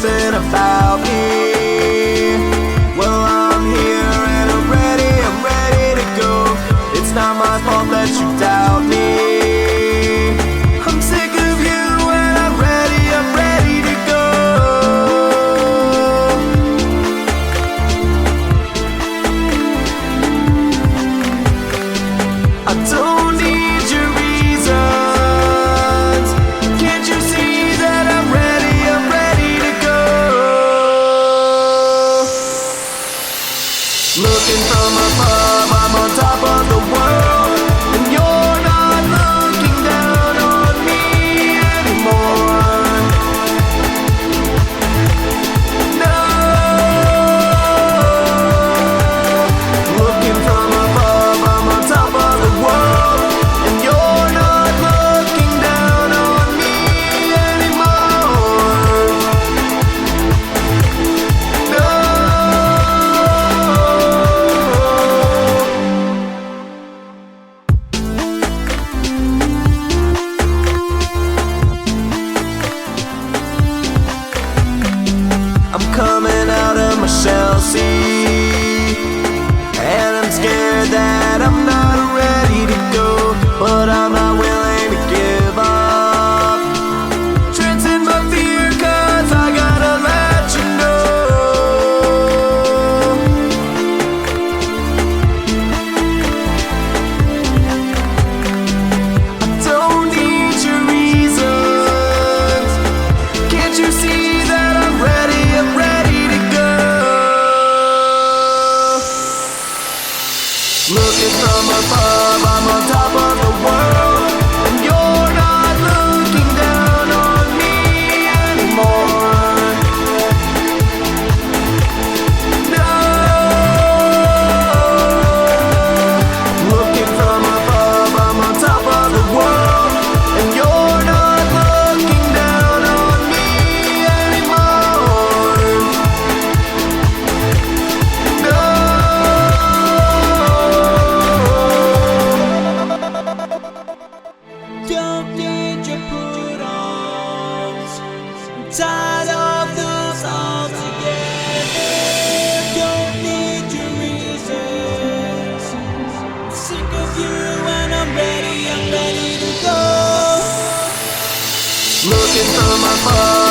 something about me. Well, I'm here and I'm ready to go. It's not my fault that you doubt me. I'm sick of you and I'm ready to go. I don't need your reasons. Can't you see that I'm ready to go? Looking from above, I'm on top of the world, and you're not looking down on me anymore. No. Looking from above, I'm on top of the world, and you're not looking down on me anymore. No. I'm coming out of my shell, see, and I'm scared that I'm not ready to go, but I'm not willing to give up. Transcend my fear, 'cause I gotta let you know. I don't need your reasons. Can't you see that I'm ready to go? Looking from above, I'm on top of the world, and you're not looking down on me anymore. No. Looking from above, I'm on top of the world, and you're not looking down on me anymore. No. Don't need your put-ons. I'm tired of those altogether. Don't need your reasons. I'm sick of you and I'm ready to go. Looking from above,